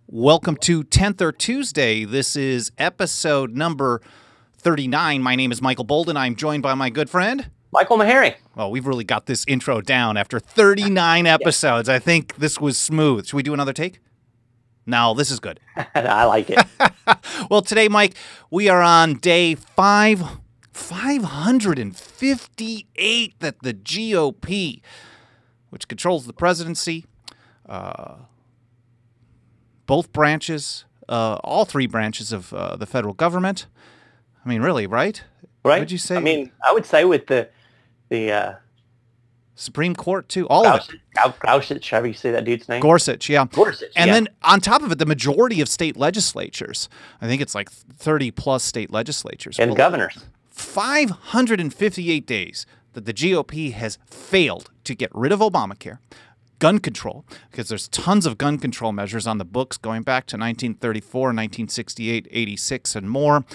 Welcome to 10th or Tuesday. This is episode number 39. My name is Michael Boldin. I'm joined by my good friend Michael Maharrey. Well, we've really got this intro down after 39 episodes. I think this was smooth. Should we do another take? No, this is good. I like it. Well, today, Mike, we are on day 558 that the GOP, which controls the presidency, both branches, all three branches of the federal government. I mean, really, right? Right. Would you say? I mean, I would say with the Supreme Court, too. All of it. Gorsuch, however you say that dude's name. Gorsuch, yeah. Gorsuch, and then on top of it, the majority of state legislatures, I think it's like 30 plus state legislatures. And governors. 558 days that the GOP has failed to get rid of Obamacare, gun control, because there's tons of gun control measures on the books going back to 1934, 1968, 86, and more.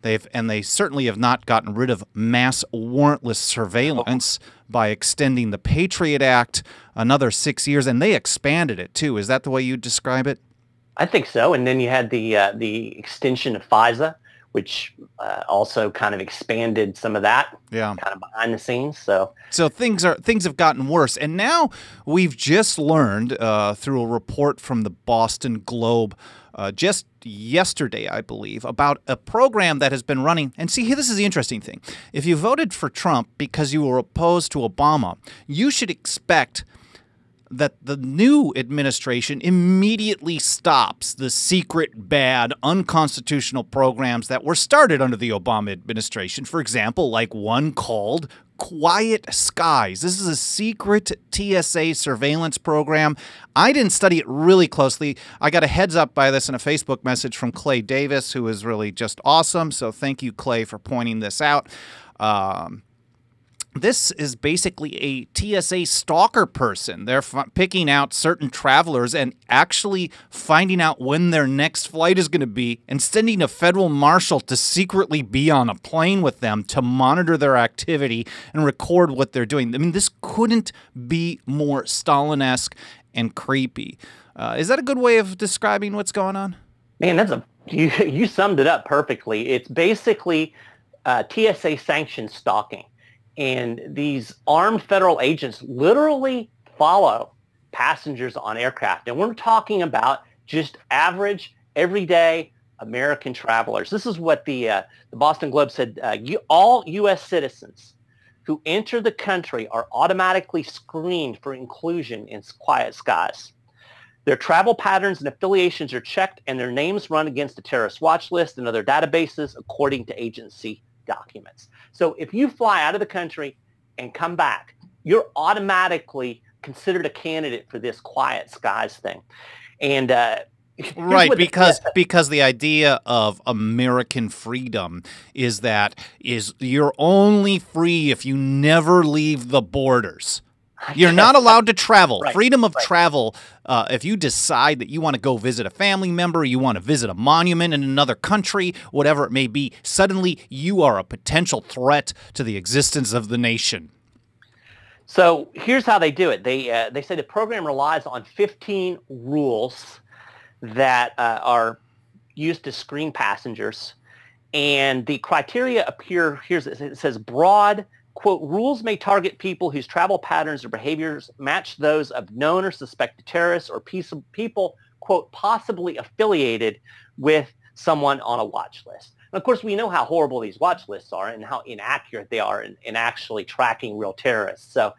They certainly have not gotten rid of mass warrantless surveillance by extending the Patriot Act another 6 years, and they expanded it too. Is that the way you describe it? I think so. And then you had the extension of FISA, which also kind of expanded some of that, kind of behind the scenes. So things have gotten worse, and now we've just learned through a report from the Boston Globe just yesterday, I believe, about a program that has been running. And see, this is the interesting thing. If you voted for Trump because you were opposed to Obama, you should expect that the new administration immediately stops the secret, bad, unconstitutional programs that were started under the Obama administration. For example, like one called Quiet Skies. This is a secret TSA surveillance program. I didn't study it really closely. I got a heads up by this in a Facebook message from Clay Davis, who is really just awesome. So thank you, Clay, for pointing this out. This is basically a TSA stalker person. They're picking out certain travelers and actually finding out when their next flight is going to be and sending a federal marshal to secretly be on a plane with them to monitor their activity and record what they're doing. I mean, this couldn't be more Stalin-esque and creepy. Is that a good way of describing what's going on? Man, you summed it up perfectly. It's basically TSA sanctioned stalking. And these armed federal agents literally follow passengers on aircraft. And we're talking about just average, everyday American travelers. This is what the Boston Globe said. All U.S. citizens who enter the country are automatically screened for inclusion in Quiet Skies. Their travel patterns and affiliations are checked, and their names run against a terrorist watch list and other databases according to agency documents. So if you fly out of the country and come back, you're automatically considered a candidate for this Quiet Skies thing. And right, because the idea of American freedom is you're only free if you never leave the borders. You're not allowed to travel. Right, freedom of travel, if you decide that you want to go visit a family member, you want to visit a monument in another country, whatever it may be, suddenly you are a potential threat to the existence of the nation. So here's how they do it. They say the program relies on 15 rules that are used to screen passengers. And the criteria appear, it says broad, quote, rules may target people whose travel patterns or behaviors match those of known or suspected terrorists or people, quote, possibly affiliated with someone on a watch list. And of course, we know how horrible these watch lists are and how inaccurate they are in actually tracking real terrorists. So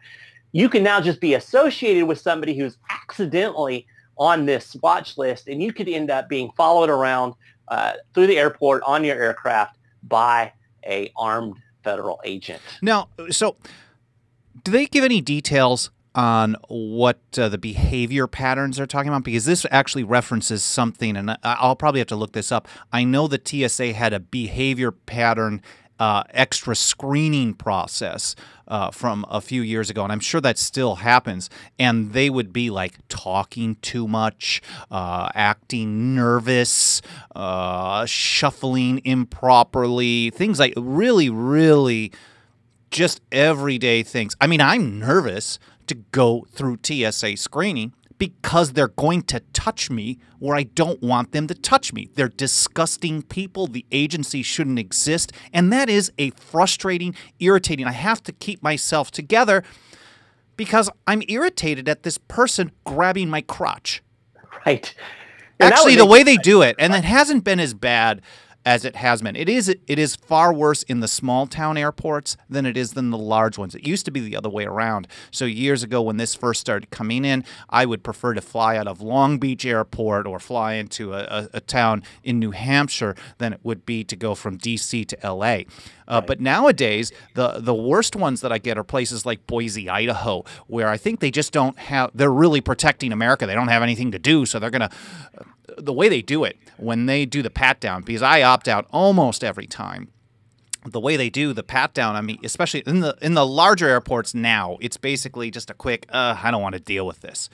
you can now just be associated with somebody who's accidentally on this watch list, and you could end up being followed around through the airport on your aircraft by a armed federal agent. Now, so do they give any details on what the behavior patterns are talking about? Because this actually references something, and I'll probably have to look this up. I know the TSA had a behavior pattern extra screening process from a few years ago, and I'm sure that still happens. And they would be like talking too much, acting nervous, shuffling improperly, things like really, really just everyday things. I mean, I'm nervous to go through TSA screening because they're going to touch me where I don't want them to touch me. They're disgusting people. The agency shouldn't exist. And that is a frustrating, irritating. I have to keep myself together because I'm irritated at this person grabbing my crotch. Right. Actually, the way they do it, and it hasn't been as bad as it has been. It is far worse in the small town airports than it is in the large ones. It used to be the other way around. So years ago when this first started coming in, I would prefer to fly out of Long Beach Airport or fly into a town in New Hampshire than it would be to go from D.C. to L.A. But nowadays, the worst ones that I get are places like Boise, Idaho, where I think they just don't have – they're really protecting America. They don't have anything to do, so they're going to – the way they do it, when they do the pat-down, because I opt out almost every time, the way they do the pat-down, I mean, especially in the larger airports now, it's basically just a quick, I don't want to deal with this.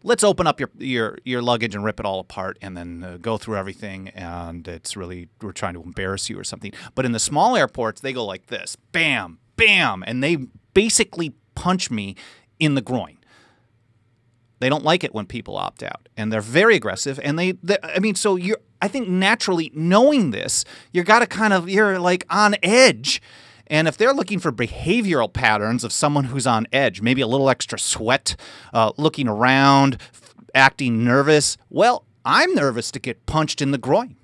Let's open up your luggage and rip it all apart and then go through everything, and it's really, we're trying to embarrass you or something. But in the small airports, they go like this, bam, bam, and they basically punch me in the groin. They don't like it when people opt out, and they're very aggressive. And I mean, so I think naturally knowing this, you're like on edge. And if they're looking for behavioral patterns of someone who's on edge, maybe a little extra sweat, looking around, acting nervous, well, I'm nervous to get punched in the groin.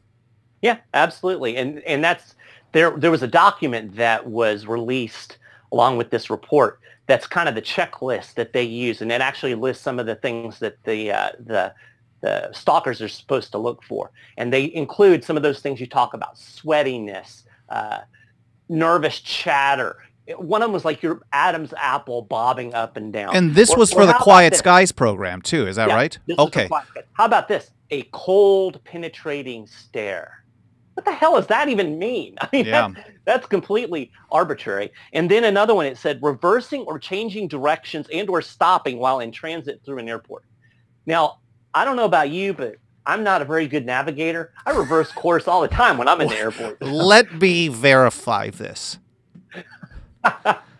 Yeah, absolutely. And that's there was a document that was released along with this report. That's kind of the checklist that they use, and it actually lists some of the things that the stalkers are supposed to look for. And they include some of those things you talk about: sweatiness, nervous chatter. One of them was like your Adam's apple bobbing up and down. And this was for the Quiet Skies program too, is that right? Okay. How about this? A cold, penetrating stare. What the hell does that even mean? I mean, that's completely arbitrary. And then another one, it said reversing or changing directions and or stopping while in transit through an airport. Now, I don't know about you, but I'm not a very good navigator. I reverse course all the time when I'm in the airport. Let me verify this.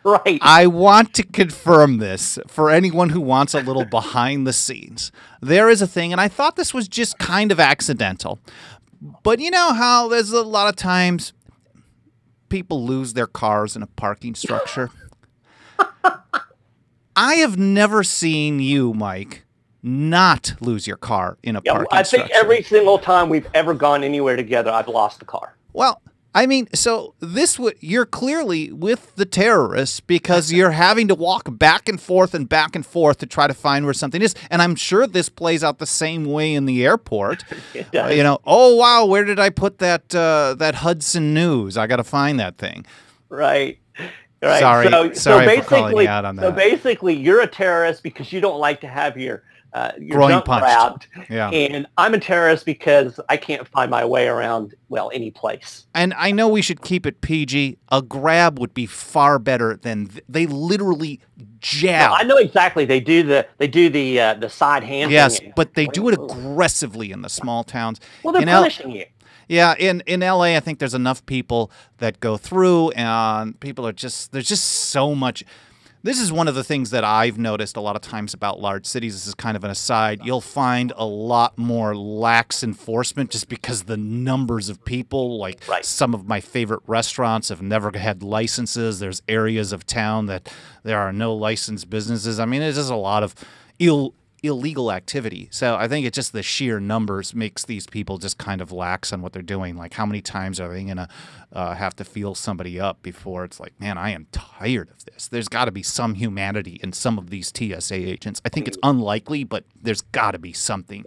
Right. I want to confirm this for anyone who wants a little behind the scenes. There is a thing, and I thought this was just kind of accidental. But you know how there's a lot of times people lose their cars in a parking structure? I have never seen you, Mike, not lose your car in a parking structure. I think every single time we've ever gone anywhere together, I've lost the car. Well, I mean, so you're clearly with the terrorists because you're having to walk back and forth to try to find where something is. And I'm sure this plays out the same way in the airport. It does. Oh, wow, where did I put that Hudson News? I got to find that thing. Right. Sorry for calling you out on that. So basically, you're a terrorist because you don't like to have your groin junk punched. grabbed, yeah. And I'm a terrorist because I can't find my way around, any place. And I know we should keep it PG. A grab would be far better than they literally jab. No, I know exactly. They do the side hand. Yes, but they do it aggressively in the small towns. Well, they're punishing you. Yeah, in LA, I think there's enough people that go through, and people are there's just so much. This is one of the things that I've noticed a lot of times about large cities. This is kind of an aside. You'll find a lot more lax enforcement just because the numbers of people, like some of my favorite restaurants have never had licenses. There's areas of town that there are no licensed businesses. I mean, it's just a lot of illegal activity. So I think it's just the sheer numbers makes these people just kind of lax on what they're doing. Like, how many times are they going to have to feel somebody up before it's like, man, I am tired of this. There's got to be some humanity in some of these TSA agents. I think it's unlikely, but there's got to be something.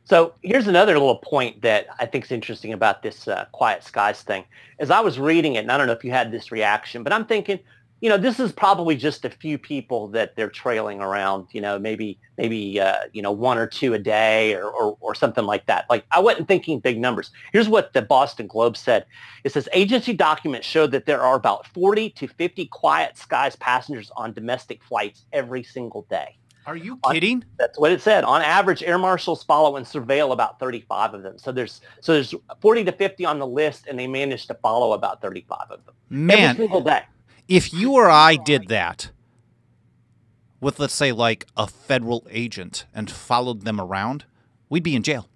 So here's another little point that I think is interesting about this Quiet Skies thing. As I was reading it, and I don't know if you had this reaction, but I'm thinking, this is probably just a few people that they're trailing around, maybe one or two a day or something like that. Like, I wasn't thinking big numbers. Here's what the Boston Globe said. It says agency documents show that there are about 40 to 50 Quiet Skies passengers on domestic flights every single day. Are you kidding? That's what it said. On average, air marshals follow and surveil about 35 of them. So there's 40 to 50 on the list, and they managed to follow about 35 of them. Man. Every single day. If you or I did that, with, let's say, like a federal agent and followed them around, we'd be in jail.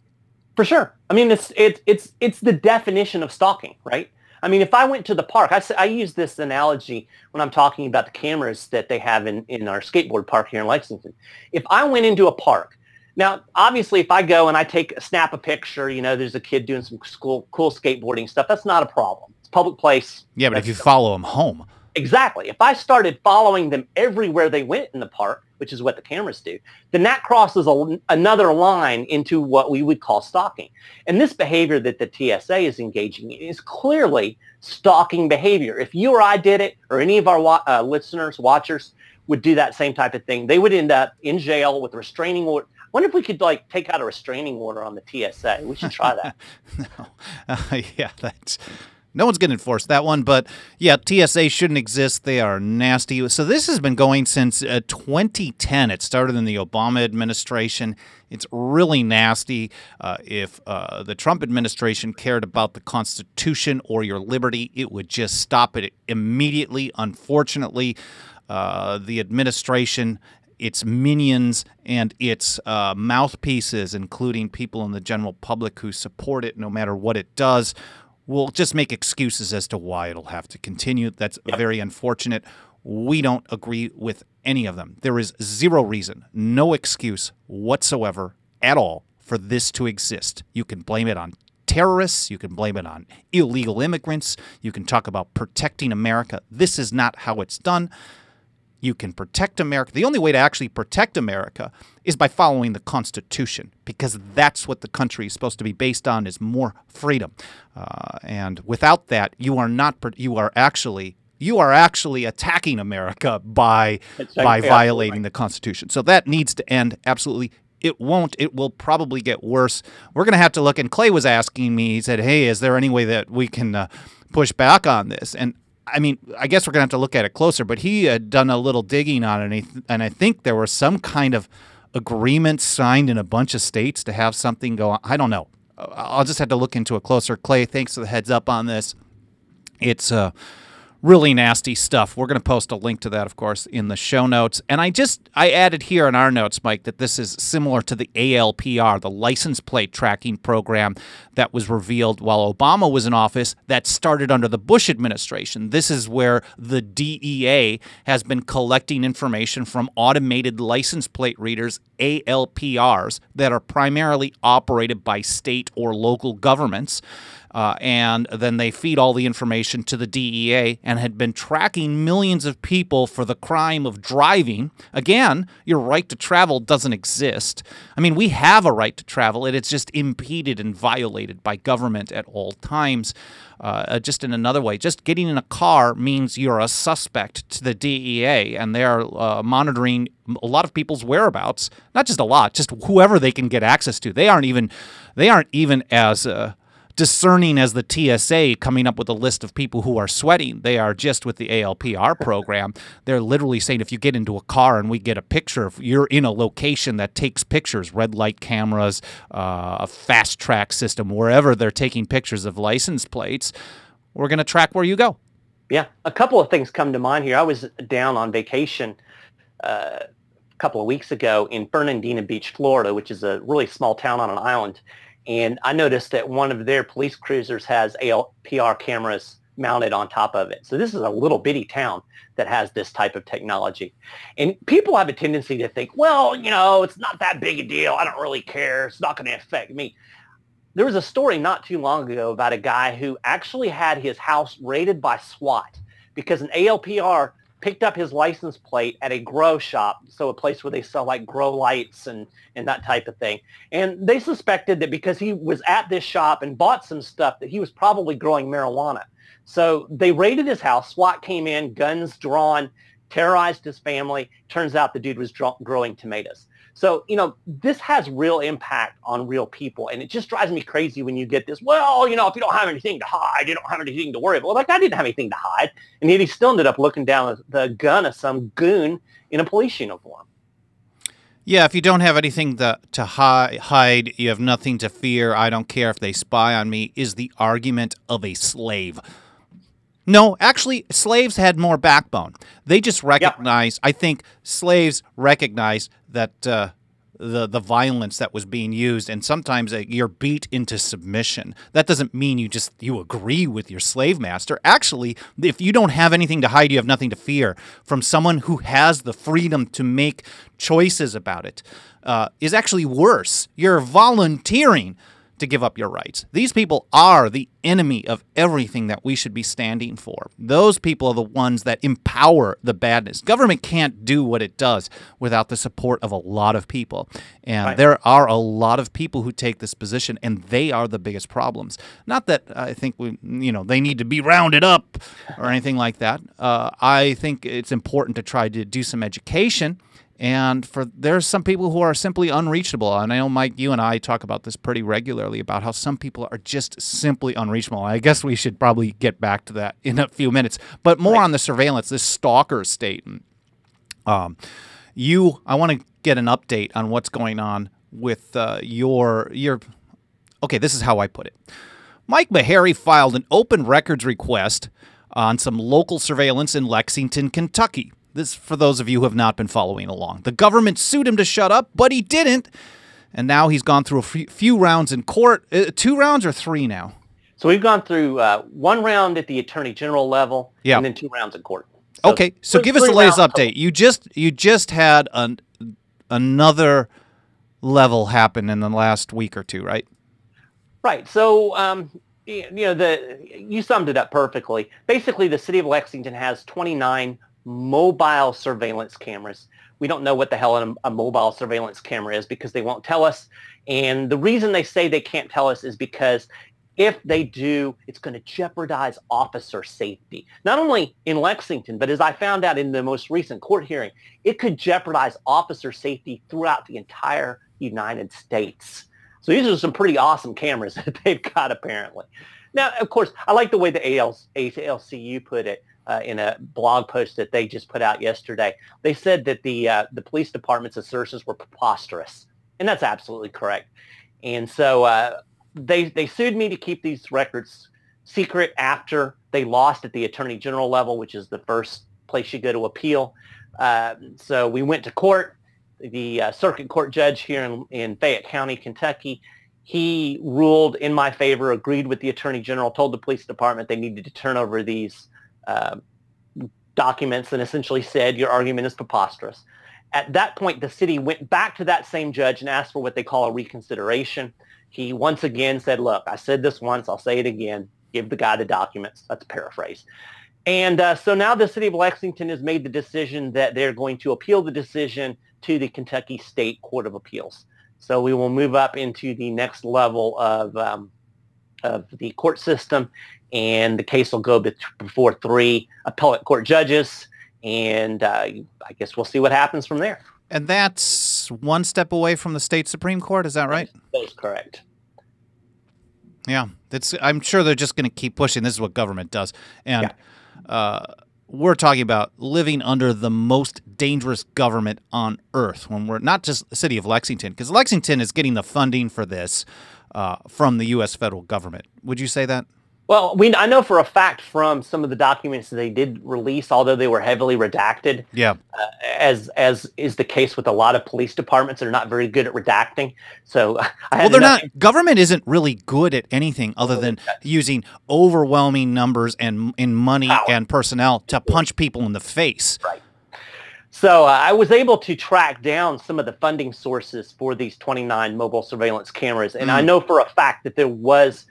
For sure. I mean, it's the definition of stalking, right? I mean, if I went to the park, I use this analogy when I'm talking about the cameras that they have in our skateboard park here in Lexington. If I went into a park, now, obviously, if I go and I snap a picture, there's a kid doing some cool skateboarding stuff, that's not a problem. It's a public place. Yeah, but if you follow them home. Exactly. If I started following them everywhere they went in the park, which is what the cameras do, then that crosses another line into what we would call stalking. And this behavior that the TSA is engaging in is clearly stalking behavior. If you or I did it, or any of our listeners, watchers, would do that same type of thing, they would end up in jail with a restraining order. I wonder if we could take out a restraining order on the TSA. We should try that. No. Yeah, that's... No one's going to enforce that one, but yeah, TSA shouldn't exist. They are nasty. So this has been going since 2010. It started in the Obama administration. It's really nasty. If the Trump administration cared about the Constitution or your liberty, it would just stop it immediately. Unfortunately, the administration, its minions, and its mouthpieces, including people in the general public who support it no matter what it does, will just make excuses as to why it'll have to continue. That's very unfortunate. We don't agree with any of them. There is zero reason, no excuse whatsoever at all for this to exist. You can blame it on terrorists. You can blame it on illegal immigrants. You can talk about protecting America. This is not how it's done. You can protect America. The only way to actually protect America is by following the Constitution, because that's what the country is supposed to be based on, is more freedom. And without that, you are actually attacking America by violating the Constitution. So that needs to end. Absolutely. It won't. It will probably get worse. We're going to have to look. And Clay was asking me, he said, hey, is there any way that we can push back on this? And I mean, I guess we're going to have to look at it closer, but he had done a little digging on it, and I think there was some kind of agreement signed in a bunch of states to have something go on. I don't know. I'll just have to look into it closer. Clay, thanks for the heads up on this. It's really nasty stuff. We're going to post a link to that, of course, in the show notes. And I added here in our notes, Mike, that this is similar to the ALPR, the license plate tracking program that was revealed while Obama was in office, that started under the Bush administration. This is where the DEA has been collecting information from automated license plate readers, ALPRs, that are primarily operated by state or local governments. And then they feed all the information to the DEA, and had been tracking millions of people for the crime of driving. Again, your right to travel doesn't exist. I mean, we have a right to travel. It's just impeded and violated by government at all times. Just in another way, just getting in a car means you're a suspect to the DEA, and they are monitoring a lot of people's whereabouts. Not just a lot, just whoever they can get access to. They aren't even as discerning as the TSA coming up with a list of people who are sweating. They are just with the ALPR program. They're literally saying if you get into a car and we get a picture, if you're in a location that takes pictures, red light cameras, a fast track system, wherever they're taking pictures of license plates, we're going to track where you go. Yeah, a couple of things come to mind here. I was down on vacation a couple of weeks ago in Fernandina Beach, Florida, which is a really small town on an island. And I noticed that one of their police cruisers has ALPR cameras mounted on top of it. So this is a little bitty town that has this type of technology. And people have a tendency to think, well, it's not that big a deal. I don't really care. It's not going to affect me. There was a story not too long ago about a guy who actually had his house raided by SWAT because an ALPR picked up his license plate at a grow shop, so a place where they sell like grow lights and that type of thing. And they suspected that because he was at this shop and bought some stuff that he was probably growing marijuana. So they raided his house. SWAT came in, guns drawn, terrorized his family. Turns out the dude was growing tomatoes. So, this has real impact on real people. And it just drives me crazy when you get this, well, if you don't have anything to hide, you don't have anything to worry about. Well, that guy didn't have anything to hide. And yet he still ended up looking down the gun of some goon in a police uniform. Yeah, if you don't have anything to hide, you have nothing to fear. I don't care if they spy on me, is the argument of a slave. No, actually, slaves had more backbone. They just recognized, I think slaves recognized that the violence that was being used, and sometimes you're beat into submission. That doesn't mean you agree with your slave master. Actually, if you don't have anything to hide, you have nothing to fear from someone who has the freedom to make choices about it, is actually worse. You're volunteering to give up your rights. These people are the enemy of everything that we should be standing for. Those people are the ones that empower the badness. Government can't do what it does without the support of a lot of people. And there are a lot of people who take this position, and they are the biggest problems. Not that I think they need to be rounded up or anything like that. I think it's important to try to do some education. And there's some people who are simply unreachable. And I know, Mike, you and I talk about this pretty regularly about how some people are just simply unreachable. I guess we should probably get back to that in a few minutes. But more on the surveillance, this Stalker state. I want to get an update on what's going on with your. Okay, this is how I put it. Mike Maharrey filed an open records request on some local surveillance in Lexington, Kentucky. This, for those of you who have not been following along. The government sued him to shut up, but he didn't. And now he's gone through a few rounds in court. 2 rounds or 3 now? So we've gone through 1 round at the Attorney General level, and then 2 rounds in court. So okay, so give us the latest update. You just had another level happen in the last week or 2, right? Right. So you summed it up perfectly. Basically, the city of Lexington has 29 mobile surveillance cameras. We don't know what the hell a mobile surveillance camera is because they won't tell us. And the reason they say they can't tell us is because if they do, it's going to jeopardize officer safety. Not only in Lexington, but as I found out in the most recent court hearing, it could jeopardize officer safety throughout the entire United States. So these are some pretty awesome cameras that they've got apparently. Now, of course, I like the way the ALCU put it. In a blog post that they just put out yesterday. They said that the police department's assertions were preposterous, and that's absolutely correct. And so they sued me to keep these records secret after they lost at the Attorney General level, which is the first place you go to appeal. So we went to court. The circuit court judge here in Fayette County, Kentucky, he ruled in my favor, agreed with the Attorney General, told the police department they needed to turn over these documents, and essentially said your argument is preposterous. At that point, the city went back to that same judge and asked for what they call a reconsideration. He once again said, look, I said this once, I'll say it again, give the guy the documents. That's a paraphrase. And so now the city of Lexington has made the decision that they're going to appeal the decision to the Kentucky State Court of Appeals. So we will move up into the next level of the court system, and the case will go before 3 appellate court judges, and I guess we'll see what happens from there. And that's 1 step away from the state Supreme Court, is that right? That is correct. Yeah, I'm sure they're just going to keep pushing. This is what government does. And we're talking about living under the most dangerous government on earth when we're not just the city of Lexington, because Lexington is getting the funding for this from the U.S. federal government. Would you say that? Well, I know for a fact from some of the documents that they did release, although they were heavily redacted, as is the case with a lot of police departments, they're not very good at redacting. So, they're not. Government isn't really good at anything other than using overwhelming numbers and in money and personnel to punch people in the face. Right. So I was able to track down some of the funding sources for these 29 mobile surveillance cameras, and I know for a fact that there was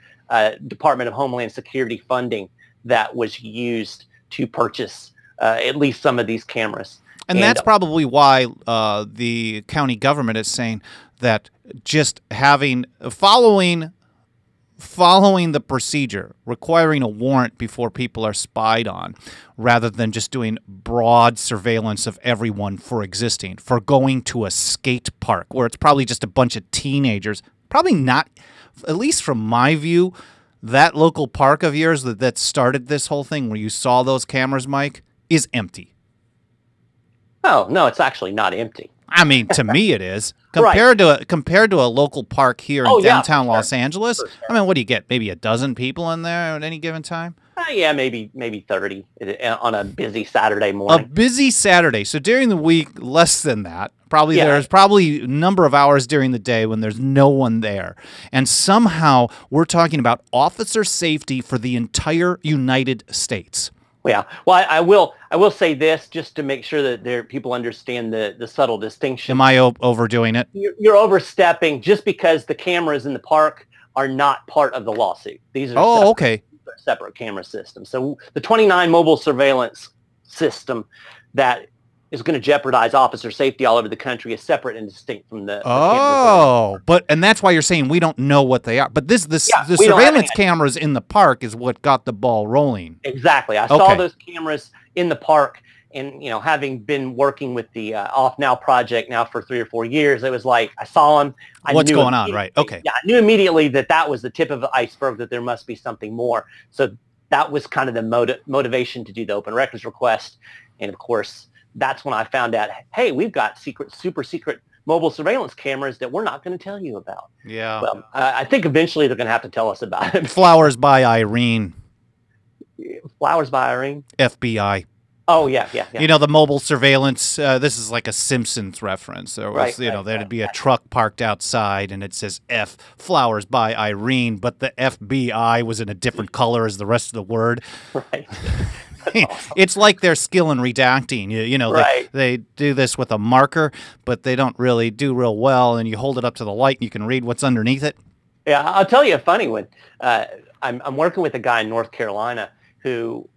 Department of Homeland Security funding that was used to purchase at least some of these cameras. And that's probably why the county government is saying that just following the procedure, requiring a warrant before people are spied on, rather than just doing broad surveillance of everyone for going to a skate park where it's probably just a bunch of teenagers, probably not. At least from my view, that local park of yours that started this whole thing where you saw those cameras, Mike, is empty. Oh, no, it's actually not empty. I mean, to me it is. Compared to a local park here in downtown Los Angeles, I mean, what do you get? Maybe a dozen people in there at any given time? Yeah, maybe 30 on a busy Saturday A morning. busy Saturday. So during the week, less than that. Probably Yeah. there's probably a number of hours during the day when there's no one there. And somehow we're talking about officer safety for the entire United States. Yeah. Well, I will say this just to make sure that people understand the subtle distinction. Am I overdoing it? You're overstepping just because the cameras in the park are not part of the lawsuit. These are separate camera systems. So the 29 mobile surveillance system that is going to jeopardize officer safety all over the country is separate and distinct from the and that's why you're saying we don't know what they are. But the surveillance cameras in the park is what got the ball rolling. Exactly. I saw those cameras in the park, and having been working with the Off Now project now for 3 or 4 years, it was like I saw them. What's going on, right? Okay. Yeah, I knew immediately that was the tip of the iceberg, that there must be something more. So that was kind of the motivation to do the open records request. And of course, that's when I found out, hey, we've got super secret mobile surveillance cameras that we're not going to tell you about. Yeah. Well, I think eventually they're going to have to tell us about it. Flowers by Irene. Flowers by Irene? FBI. Oh, yeah. The mobile surveillance, this is like a Simpsons reference. There was, there'd be a truck parked outside and it says F, Flowers by Irene, but the FBI was in a different color as the rest of the word. Right. It's like their skill in redacting. They do this with a marker, but they don't really do real well, and you hold it up to the light and you can read what's underneath it. Yeah, I'll tell you a funny one. I'm working with a guy in North Carolina who,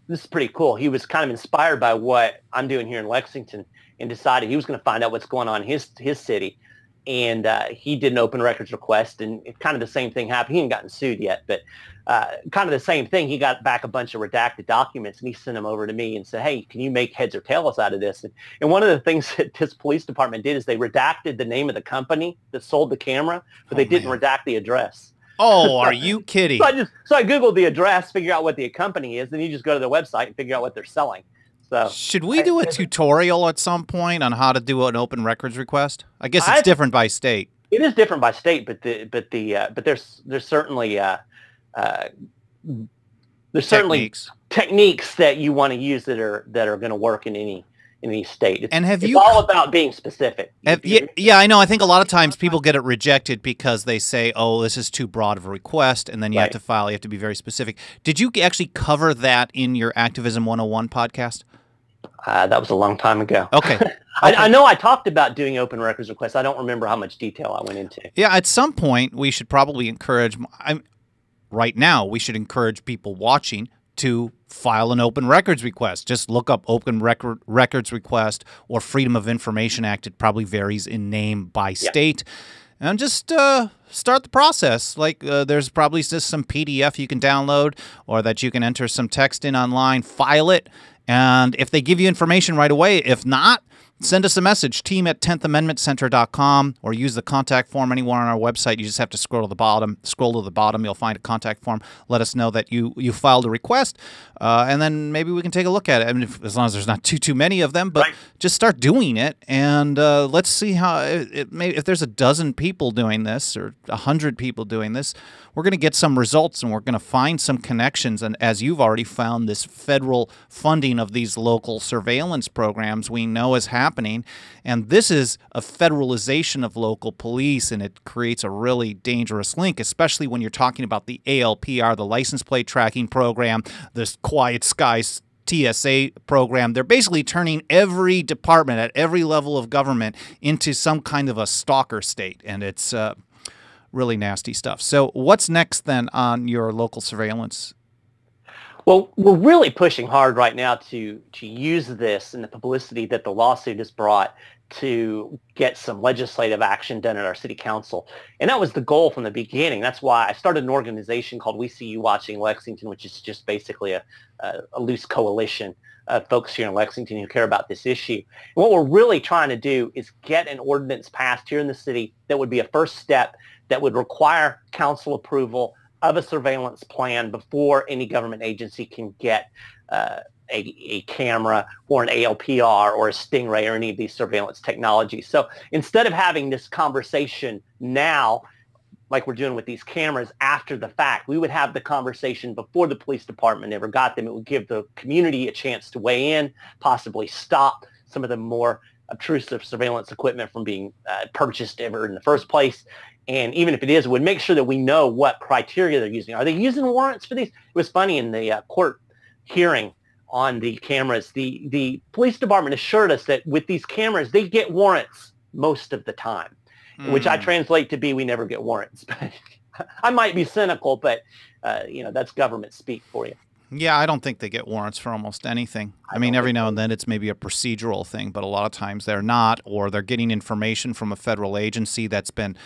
this is pretty cool. He was kind of inspired by what I'm doing here in Lexington and decided he was going to find out what's going on in his city. And he did an open records request, and kind of the same thing happened. He hadn't gotten sued yet, but kind of the same thing. He got back a bunch of redacted documents, and he sent them over to me and said, hey, can you make heads or tails out of this? And one of the things that this police department did is they redacted the name of the company that sold the camera, but they didn't redact the address. Oh, are you kidding? So I Googled the address, figure out what the company is, then you just go to their website and figure out what they're selling. So should we do a tutorial at some point on how to do an open records request? I guess it's different by state. It is different by state, but there's certainly techniques that you want to use that are going to work in any state. It's all about being specific. Yeah, I know. I think a lot of times people get it rejected because they say, oh, this is too broad of a request, and then you have to file. You have to be very specific. Did you actually cover that in your Activism 101 podcast? That was a long time ago. Okay. I know I talked about doing open records requests. I don't remember how much detail I went into. Yeah, at some point, we should probably encourage right now, we should encourage people watching to file an open records request. Just look up open records request or Freedom of Information Act. It probably varies in name by state. And just start the process. Like there's probably just some PDF you can download or that you can enter some text in online, file it. And if they give you information right away, if not, send us a message, team@10thamendmentcenter.com, or use the contact form anywhere on our website. You just have to scroll to the bottom. You'll find a contact form. Let us know that you filed a request, and then maybe we can take a look at it. I mean, as long as there's not too many of them, but just start doing it, and let's see how if there's a dozen people doing this or 100 people doing this, we're going to get some results, and we're going to find some connections. And as you've already found, this federal funding of these local surveillance programs we know is happening. And this is a federalization of local police, and it creates a really dangerous link, especially when you're talking about the ALPR, the license plate tracking program, this Quiet Skies TSA program. They're basically turning every department at every level of government into some kind of a stalker state, and it's really nasty stuff. So what's next then on your local surveillance? Well, we're really pushing hard right now to use this and the publicity that the lawsuit has brought to get some legislative action done at our city council. And that was the goal from the beginning. That's why I started an organization called See You Watching Lexington, which is just basically a loose coalition of folks here in Lexington who care about this issue. And what we're really trying to do is get an ordinance passed here in the city that would be a first step that would require council approval of a surveillance plan before any government agency can get a camera or an ALPR or a Stingray or any of these surveillance technologies. So instead of having this conversation now, like we're doing with these cameras after the fact. We would have the conversation before the police department ever got them. It would give the community a chance to weigh in, possibly stop some of the more obtrusive surveillance equipment from being purchased ever in the first place. And even if it is, it would make sure that we know what criteria they're using. Are they using warrants for these? It was funny in the court hearing on the cameras, the police department assured us that with these cameras, they get warrants most of the time, which I translate to be we never get warrants. I might be cynical, but that's government speak for you. Yeah, I don't think they get warrants for almost anything. I mean, every now and then it's maybe a procedural thing, but a lot of times they're not, or they're getting information from a federal agency that's been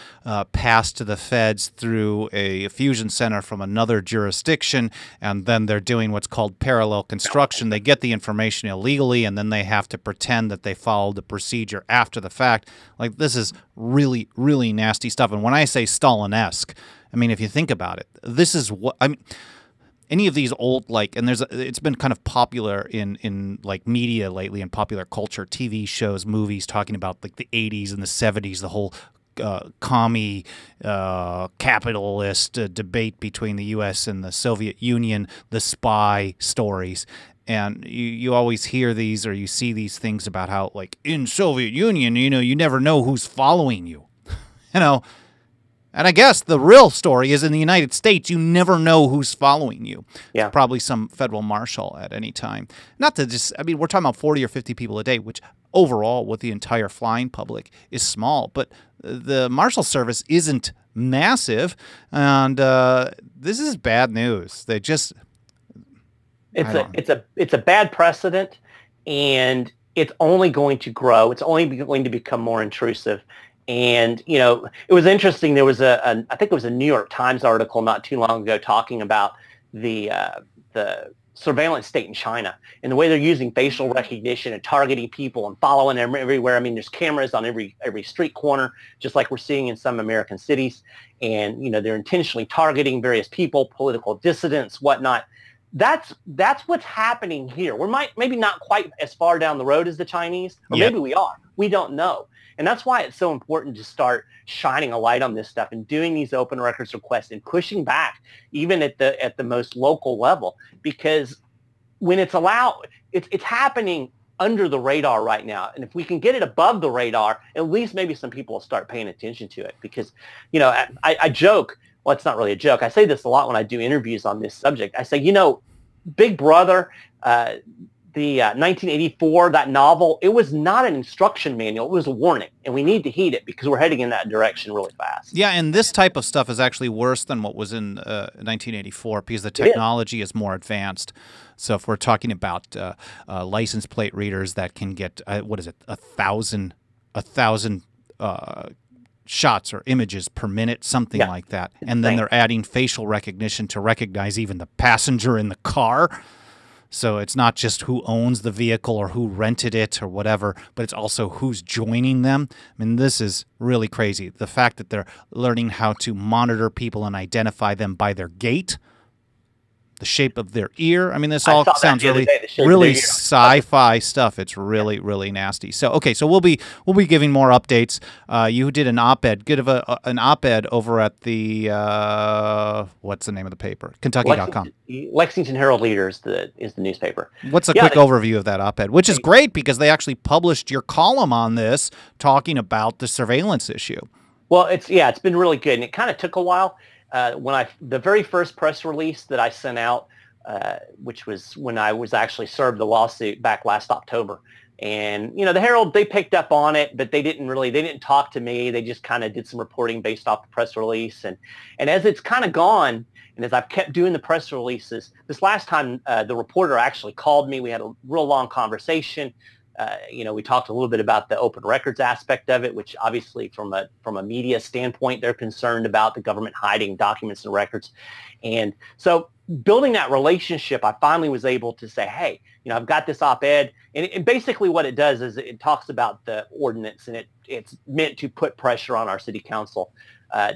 passed to the feds through a fusion center from another jurisdiction, and then they're doing what's called parallel construction. They get the information illegally, and then they have to pretend that they followed the procedure after the fact. Like, this is really, really nasty stuff. And when I say Stalin-esque, I mean, if you think about it, this is what I mean. Any of these old, like, and it's been kind of popular in like media lately, in popular culture, TV shows, movies, talking about like the 80s and the 70s, the whole commie capitalist debate between the U.S. and the Soviet Union, the spy stories. And you always hear these, or you see these things about how, like, in Soviet Union, you never know who's following you, And I guess the real story is in the United States, you never know who's following you. Yeah. Probably some federal marshal at any time. Not to just, I mean, we're talking about 40 or 50 people a day, which overall with the entire flying public is small. But the Marshal Service isn't massive, and this is bad news. They just... It's a bad precedent, and it's only going to grow. It's only going to become more intrusive. And, it was interesting. There was I think it was a New York Times article not too long ago talking about the surveillance state in China and the way they're using facial recognition and targeting people and following them everywhere. I mean, there's cameras on every street corner, just like we're seeing in some American cities. And, they're intentionally targeting various people, political dissidents, whatnot. That's what's happening here. We're maybe not quite as far down the road as the Chinese, or maybe we are. We don't know. And that's why it's so important to start shining a light on this stuff and doing these open records requests and pushing back even at the most local level, because when it's allowed, it's happening under the radar right now. And if we can get it above the radar, at least maybe some people will start paying attention to it. Because, I joke, well, it's not really a joke. I say this a lot when I do interviews on this subject. I say, Big Brother, the 1984, that novel, it was not an instruction manual. It was a warning, and we need to heed it because we're heading in that direction really fast. Yeah, and this type of stuff is actually worse than what was in 1984 because the technology is more advanced. So if we're talking about license plate readers that can get, 1,000 shots or images per minute, something like that. And then they're adding facial recognition to recognize even the passenger in the car. So it's not just who owns the vehicle or who rented it or whatever, but it's also who's joining them. I mean, this is really crazy. The fact that they're learning how to monitor people and identify them by their gait, the shape of their ear. I mean, this all sounds really sci-fi stuff. It's really, really nasty. So, okay, so we'll be giving more updates. You did an op-ed, an op-ed over at the what's the name of the paper? Kentucky.com. Lexington Herald Leader is the newspaper. What's a quick overview of that op-ed? Which is great because they actually published your column on this, talking about the surveillance issue. Well, it's been really good, and it kind of took a while. The very first press release that I sent out, which was when I was actually served the lawsuit back last October, and the Herald, they picked up on it, but they didn't talk to me. They just kind of did some reporting based off the press release, and as it's kind of gone, and as I've kept doing the press releases, this last time the reporter actually called me. We had a real long conversation. We talked a little bit about the open records aspect of it, which obviously from a media standpoint, they're concerned about the government hiding documents and records. And so building that relationship, I finally was able to say, hey, I've got this op-ed. And basically what it does is it talks about the ordinance, and it's meant to put pressure on our city council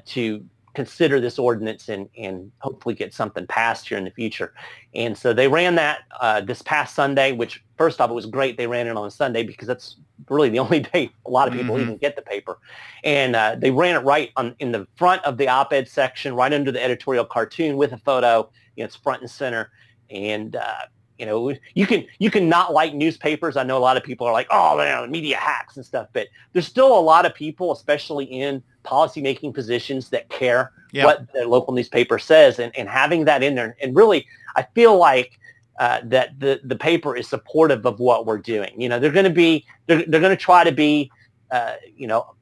to consider this ordinance and hopefully get something passed here in the future. And so they ran that this past Sunday, which first off, it was great they ran it on Sunday because that's really the only day a lot of people even get the paper. And they ran it right in the front of the op-ed section, right under the editorial cartoon with a photo. It's front and center. And you can not like newspapers. I know a lot of people are like, oh, man, media hacks and stuff, but there's still a lot of people, especially in policymaking positions, that care what their local newspaper says, and having that in there. And really, I feel like that the paper is supportive of what we're doing. They're going to try to be,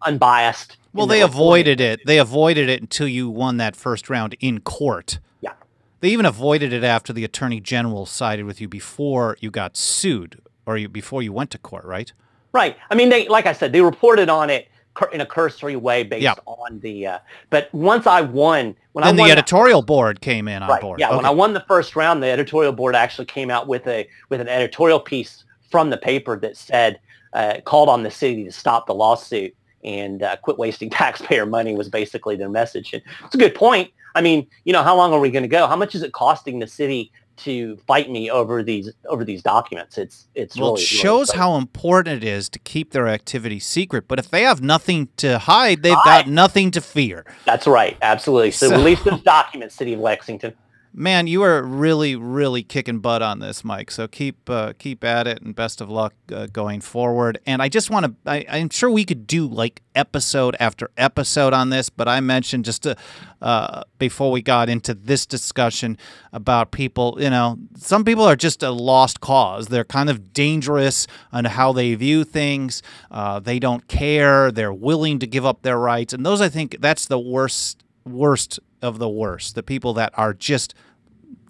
unbiased. Well, they avoided it. They avoided it until you won that first round in court. Yeah. They even avoided it after the Attorney General sided with you before you got sued, or before you went to court, right? Right. I mean, like I said, they reported on it in a cursory way based on the. But once I won, the editorial board came in on board. Yeah. Okay. When I won the first round, the editorial board actually came out with an editorial piece from the paper that said called on the city to stop the lawsuit and quit wasting taxpayer money, was basically their message. And it's a good point. I mean, how long are we going to go? How much is it costing the city to fight me over these documents? It's well, really, it shows really how important it is to keep their activity secret. But if they have nothing to hide, they've got nothing to fear. That's right. Absolutely. So release those documents, City of Lexington. Man, you are really, really kicking butt on this, Mike. So keep at it, and best of luck going forward. And I just want to, I'm sure we could do like episode after episode on this, but I mentioned just before we got into this discussion about people, some people are just a lost cause. They're kind of dangerous on how they view things. They don't care. They're willing to give up their rights. And those, I think, that's the worst of the worst. The people that are just,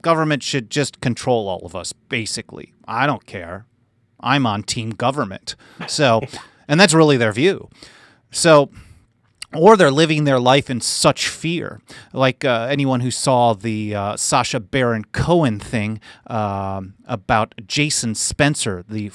government should just control all of us, basically. I don't care. I'm on team government. So, and that's really their view. So, or they're living their life in such fear. Like anyone who saw the Sacha Baron Cohen thing about Jason Spencer, the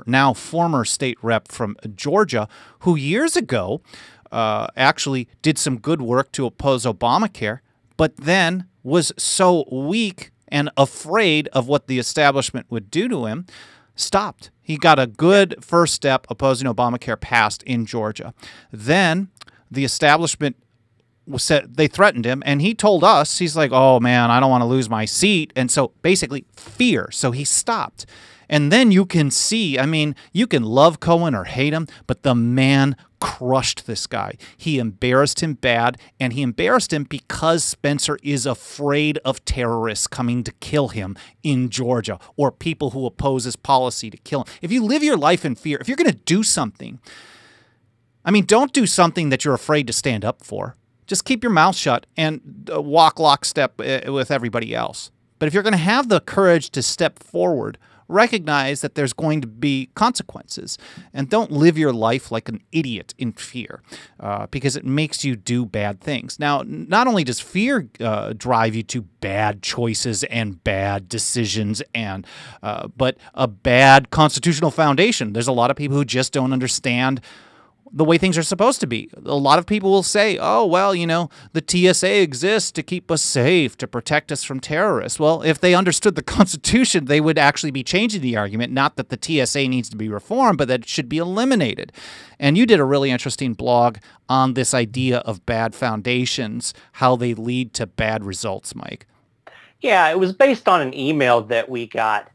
now former state rep from Georgia, who years ago actually did some good work to oppose Obamacare, but then was so weak and afraid of what the establishment would do to him, stopped. He got a good first step opposing Obamacare passed in Georgia. Then the establishment they threatened him, and he told us, he's like, oh man, I don't want to lose my seat. And so basically fear. So he stopped. And then you can see, I mean, you can love Cohen or hate him, but the man crushed this guy. He embarrassed him bad, and he embarrassed him because Spencer is afraid of terrorists coming to kill him in Georgia, or people who oppose his policy to kill him. If you live your life in fear, if you're going to do something, I mean, don't do something that you're afraid to stand up for. Just keep your mouth shut and walk lockstep with everybody else. But if you're going to have the courage to step forward, recognize that there's going to be consequences, and don't live your life like an idiot in fear, because it makes you do bad things. Now, not only does fear drive you to bad choices and bad decisions, but a bad constitutional foundation. There's a lot of people who just don't understand the way things are supposed to be. A lot of people will say, oh, well, the TSA exists to keep us safe, to protect us from terrorists. Well, if they understood the Constitution, they would actually be changing the argument, not that the TSA needs to be reformed, but that it should be eliminated. And you did a really interesting blog on this idea of bad foundations, how they lead to bad results, Mike. Yeah, it was based on an email that we got.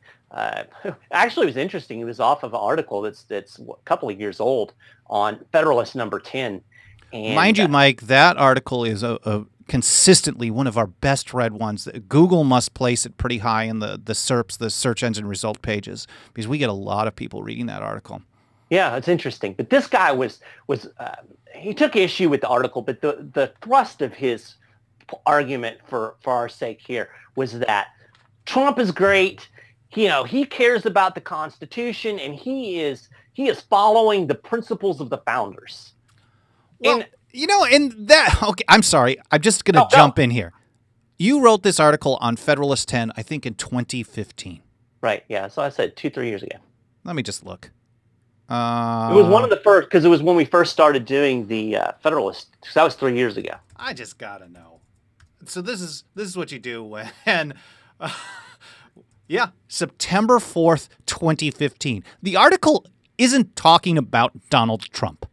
Actually, it was interesting. It was off of an article that's a couple of years old on Federalist number 10. And, mind you, Mike, that article is consistently one of our best read ones. Google must place it pretty high in the SERPs, the search engine result pages, because we get a lot of people reading that article. Yeah, it's interesting. But this guy he took issue with the article, but the thrust of his argument for our sake here was that Trump is great. He cares about the Constitution, and he is following the principles of the founders. Well, okay, I'm sorry. I'm just going to jump in here. You wrote this article on Federalist 10, I think in 2015. Right, yeah. So I said 2-3 years ago. Let me just look. It was one of the first, because it was when we first started doing the Federalist, because that was 3 years ago. I just got to know. So this is what you do when, yeah, September 4th, 2015. The article isn't talking about Donald Trump.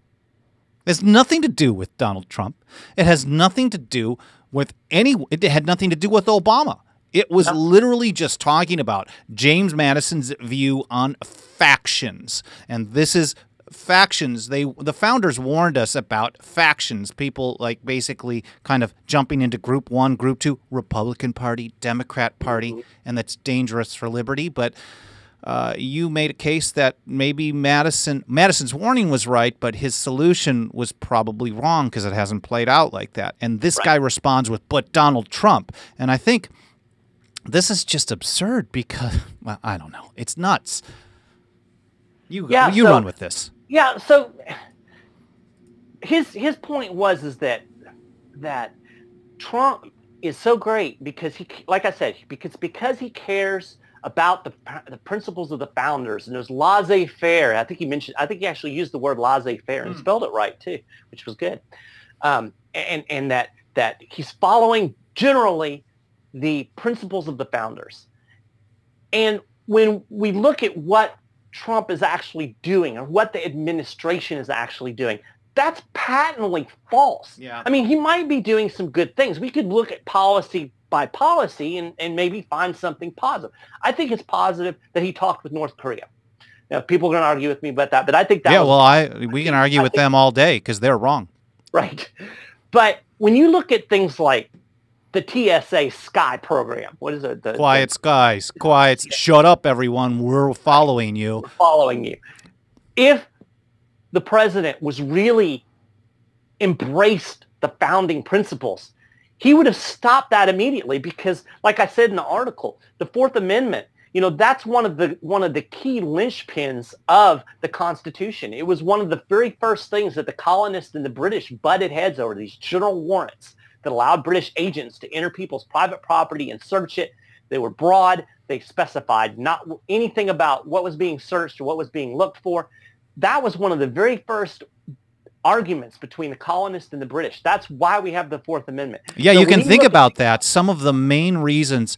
It has nothing to do with Donald Trump. It has nothing to do with it had nothing to do with Obama. It was literally just talking about James Madison's view on factions. And this is factions. The founders warned us about factions, people like basically kind of jumping into group one, group two, Republican Party, Democrat Party, and that's dangerous for liberty. But you made a case that maybe Madison's warning was right, but his solution was probably wrong because it hasn't played out like that. And this guy responds with, but Donald Trump. And I think this is just absurd because, well, I don't know. It's nuts. You run with this. Yeah, so his point is that Trump is so great because he, like I said, because he cares about the principles of the founders, and there's laissez faire. I think he actually used the word laissez faire and spelled it right too, which was good. And that he's following generally the principles of the founders. And when we look at what Trump is actually doing or what the administration is actually doing, that's patently false. Yeah. I mean, he might be doing some good things. We could look at policy by policy and maybe find something positive. I think it's positive that he talked with North Korea. Now, people are going to argue with me about that, but I think that we can argue with them all day because they're wrong. Right. But when you look at things like the TSA Sky program, what is it? Quiet skies. Quiet. Shut up, everyone. We're following you. We're following you. If the president was really embraced the founding principles, he would have stopped that immediately because, like I said in the article, the Fourth Amendment, that's one of the key linchpins of the Constitution. It was one of the very first things that the colonists and the British butted heads over, these general warrants that allowed British agents to enter people's private property and search it. They were broad. They specified not anything about what was being searched or what was being looked for. That was one of the very first arguments between the colonists and the British. That's why we have the Fourth Amendment. Yeah, so you can think about that. Some of the main reasons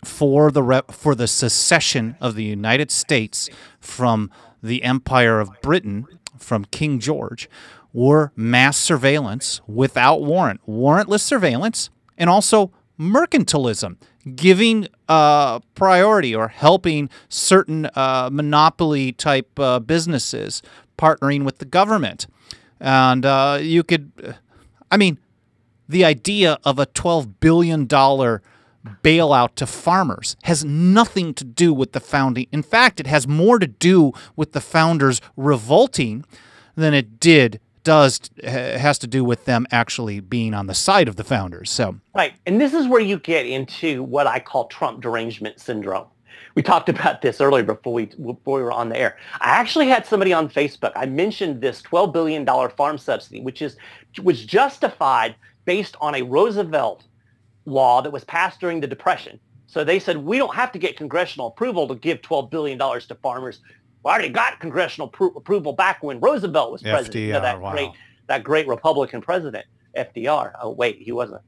for the secession of the United States from the Empire of Britain, from King George, were mass surveillance without warrant, warrantless surveillance, and also mercantilism, giving priority or helping certain monopoly-type businesses partnering with the government. And you could, I mean, the idea of a $12 billion bailout to farmers has nothing to do with the founding. In fact, it has more to do with the founders revolting than it has to do with them actually being on the side of the founders. So right, and this is where you get into what I call Trump derangement syndrome. We talked about this earlier before we were on the air. I actually had somebody on Facebook. I mentioned this $12 billion farm subsidy, which was justified based on a Roosevelt law that was passed during the Depression. So they said, we don't have to get congressional approval to give $12 billion to farmers. We already got congressional approval back when Roosevelt was president. FDR, that great Republican president, FDR. Oh, wait, he wasn't.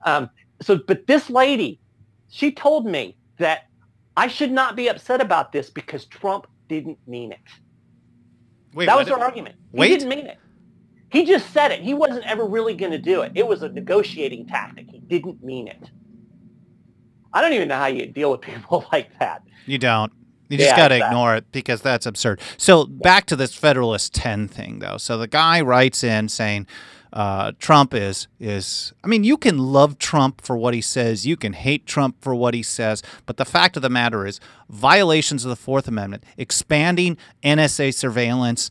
But this lady, she told me that I should not be upset about this because Trump didn't mean it. Wait, that was her argument. He didn't mean it. He just said it. He wasn't ever really going to do it. It was a negotiating tactic. He didn't mean it. I don't even know how you deal with people like that. You don't. You just got to ignore it because that's absurd. So back to this Federalist 10 thing, though. So the guy writes in saying Trump is I mean, you can love Trump for what he says. You can hate Trump for what he says. But the fact of the matter is violations of the Fourth Amendment, expanding NSA surveillance,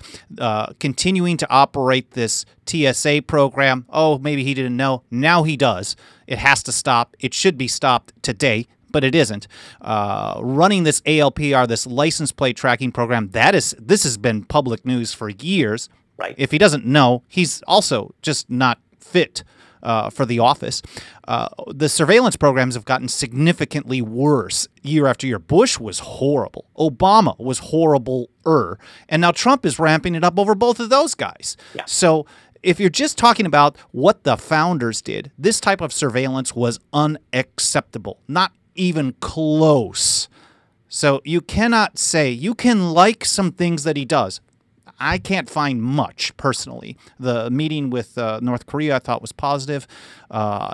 continuing to operate this TSA program. Oh, maybe he didn't know. Now he does. It has to stop. It should be stopped today. But it isn't. Running this ALPR, this license plate tracking program, this has been public news for years. Right. If he doesn't know, he's also just not fit for the office. The surveillance programs have gotten significantly worse year after year. Bush was horrible. Obama was horrible-er. And now Trump is ramping it up over both of those guys. Yeah. So if you're just talking about what the founders did, this type of surveillance was unacceptable, not even close. So you cannot say, you can like some things that he does. I can't find much, personally. The meeting with North Korea I thought was positive.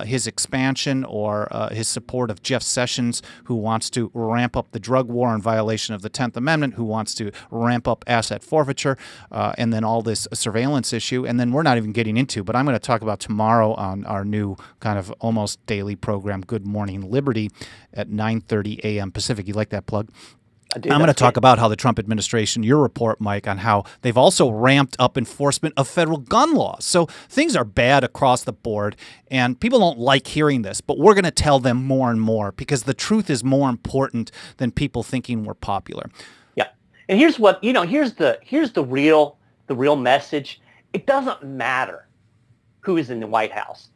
His expansion or his support of Jeff Sessions, who wants to ramp up the drug war in violation of the 10th Amendment, who wants to ramp up asset forfeiture, and then all this surveillance issue. And then we're not even getting into, but I'm going to talk about tomorrow on our new kind of almost daily program, Good Morning Liberty, at 9:30 a.m. Pacific. You like that plug? I'm going to talk about how the Trump administration, your report, Mike, on how they've also ramped up enforcement of federal gun laws. So things are bad across the board, and people don't like hearing this, but we're going to tell them more and more because the truth is more important than people thinking we're popular. Yeah. And here's what, here's the real message. It doesn't matter who is in the White House.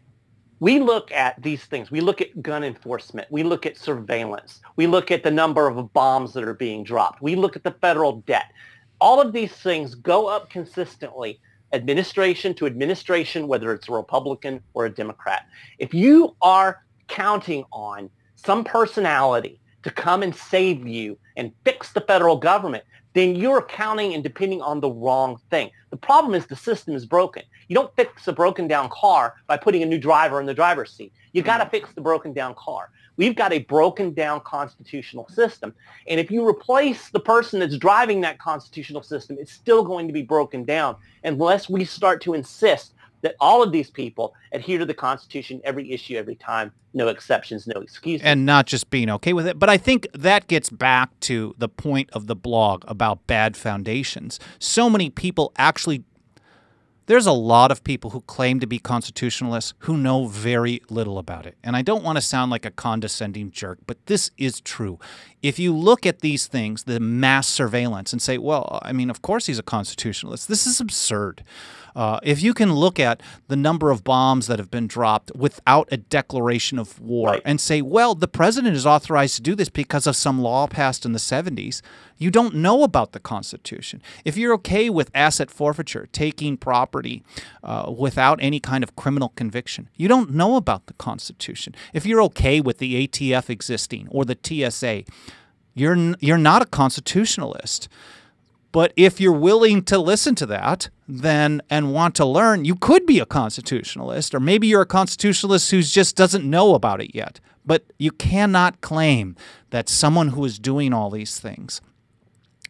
We look at these things. We look at gun enforcement. We look at surveillance. We look at the number of bombs that are being dropped. We look at the federal debt. All of these things go up consistently, administration to administration, whether it's a Republican or a Democrat. If you are counting on some personality to come and save you and fix the federal government, then you're counting and depending on the wrong thing. The problem is the system is broken. You don't fix a broken down car by putting a new driver in the driver's seat. You got to fix the broken down car. We've got a broken down constitutional system. And if you replace the person that's driving that constitutional system, it's still going to be broken down unless we start to insist that all of these people adhere to the Constitution, every issue, every time, no exceptions, no excuses. And not just being okay with it. But I think that gets back to the point of the blog about bad foundations. So many people actually, there's a lot of people who claim to be constitutionalists who know very little about it. And I don't want to sound like a condescending jerk, but this is true. If you look at these things, the mass surveillance, and say, well, I mean, of course he's a constitutionalist. This is absurd. If you can look at the number of bombs that have been dropped without a declaration of war and say, well, the president is authorized to do this because of some law passed in the 70s, you don't know about the Constitution. If you're okay with asset forfeiture, taking property without any kind of criminal conviction, you don't know about the Constitution. If you're okay with the ATF existing or the TSA, you're not a constitutionalist. But if you're willing to listen to that then and want to learn, you could be a constitutionalist, or maybe you're a constitutionalist who just doesn't know about it yet. But you cannot claim that someone who is doing all these things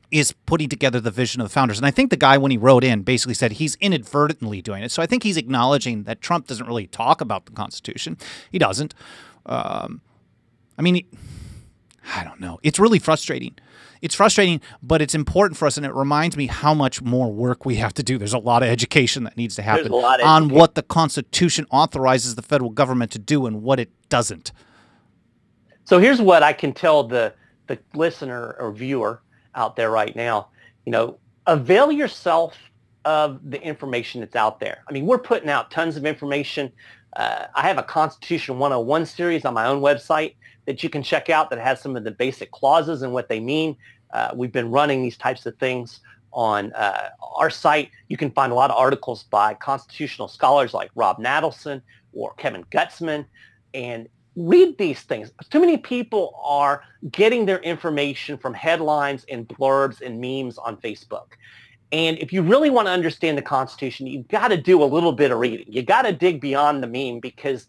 is putting together the vision of the founders. And I think the guy, when he wrote in, basically said he's inadvertently doing it. So I think he's acknowledging that Trump doesn't really talk about the Constitution. He doesn't. I mean, I don't know. It's really frustrating. It's frustrating, but it's important for us, and it reminds me how much more work we have to do. There's a lot of education that needs to happen on what the Constitution authorizes the federal government to do and what it doesn't. So here's what I can tell the listener or viewer out there right now. Avail yourself of the information that's out there. I mean, we're putting out tons of information. I have a Constitution 101 series on my own website that you can check out that has some of the basic clauses and what they mean. We've been running these types of things on our site. You can find a lot of articles by constitutional scholars like Rob Nadelson or Kevin Gutzman, and read these things. Too many people are getting their information from headlines and blurbs and memes on Facebook. And if you really want to understand the Constitution, you've got to do a little bit of reading. You got to dig beyond the meme because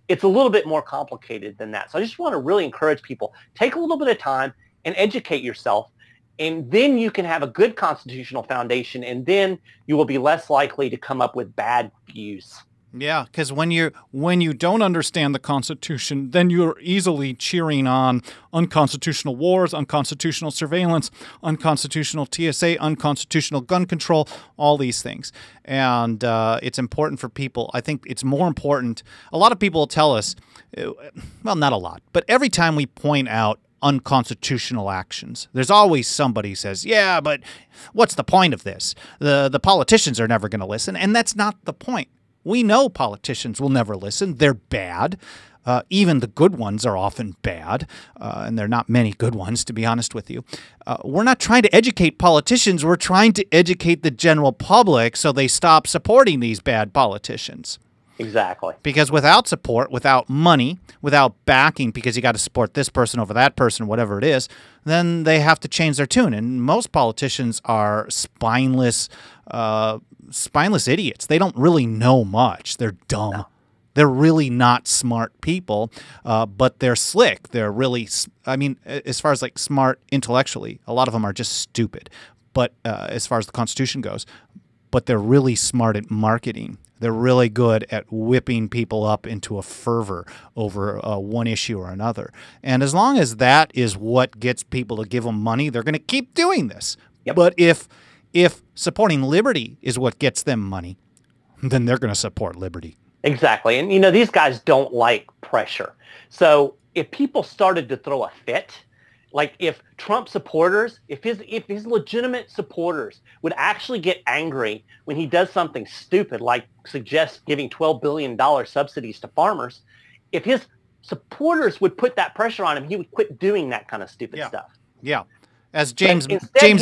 it's a little bit more complicated than that. So I just want to really encourage people, take a little bit of time and educate yourself, and then you can have a good constitutional foundation, and then you will be less likely to come up with bad views. Yeah, because when you don't understand the Constitution, then you're easily cheering on unconstitutional wars, unconstitutional surveillance, unconstitutional TSA, unconstitutional gun control, all these things. And it's important for people. I think it's more important. A lot of people will tell us, well, not a lot, but every time we point out unconstitutional actions, there's always somebody who says, yeah, but what's the point of this? The politicians are never going to listen. And that's not the point. We know politicians will never listen. They're bad. Even the good ones are often bad, and there are not many good ones, to be honest with you. We're not trying to educate politicians. We're trying to educate the general public so they stop supporting these bad politicians. Exactly. Because without support, without money, without backing, because you got to support this person over that person, whatever it is, then they have to change their tune. And most politicians are spineless idiots. They don't really know much. They're dumb. No. They're really not smart people, but they're slick. They're really, I mean, as far as like smart intellectually, a lot of them are just stupid. But as far as the Constitution goes, but they're really smart at marketing. They're really good at whipping people up into a fervor over one issue or another. And as long as that is what gets people to give them money, they're going to keep doing this. Yep. But if supporting liberty is what gets them money, then they're going to support liberty. Exactly. And, you know, these guys don't like pressure. So if people started to throw a fit, like if Trump supporters, if his legitimate supporters would actually get angry when he does something stupid, like suggest giving $12 billion subsidies to farmers, if his supporters would put that pressure on him, he would quit doing that kind of stupid stuff. Yeah. As James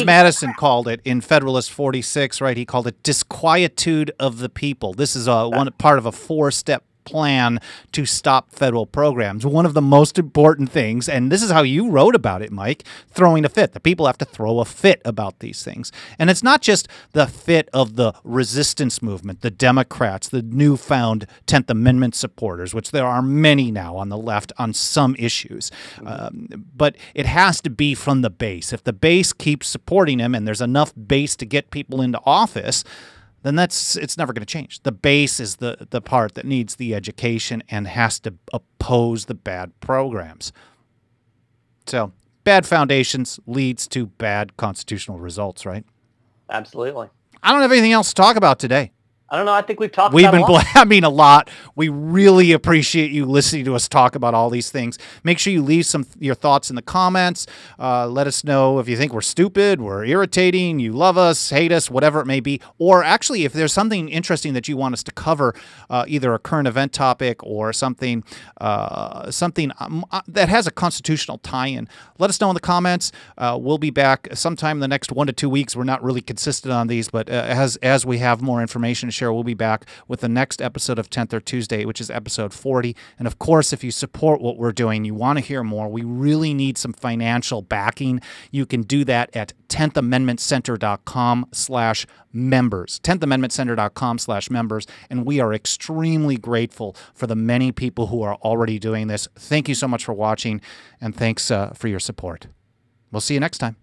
Madison called it in Federalist 46, right? He called it disquietude of the people. This is one part of a 4-step plan to stop federal programs. One of the most important things, and this is how you wrote about it, Mike, throwing a fit. The people have to throw a fit about these things. And it's not just the fit of the resistance movement, the Democrats, the newfound 10th Amendment supporters, which there are many now on the left on some issues. But it has to be from the base. If the base keeps supporting him and there's enough base to get people into office, then it's never going to change. The base is the part that needs the education and has to oppose the bad programs. So bad foundations leads to bad constitutional results, right? Absolutely. I don't have anything else to talk about today. I don't know. I think we've talked about a lot. We really appreciate you listening to us talk about all these things. Make sure you leave your thoughts in the comments. Let us know if you think we're stupid, we're irritating, you love us, hate us, whatever it may be. Or actually, if there's something interesting that you want us to cover, either a current event topic or something that has a constitutional tie-in, let us know in the comments. We'll be back sometime in the next 1 to 2 weeks. We're not really consistent on these, but as we have more information to share, we'll be back with the next episode of 10th or Tuesday, which is episode 40. And of course, if you support what we're doing, you want to hear more, we really need some financial backing. You can do that at 10thamendmentcenter.com/members, 10thamendmentcenter.com/members. And we are extremely grateful for the many people who are already doing this. Thank you so much for watching, and thanks for your support. We'll see you next time.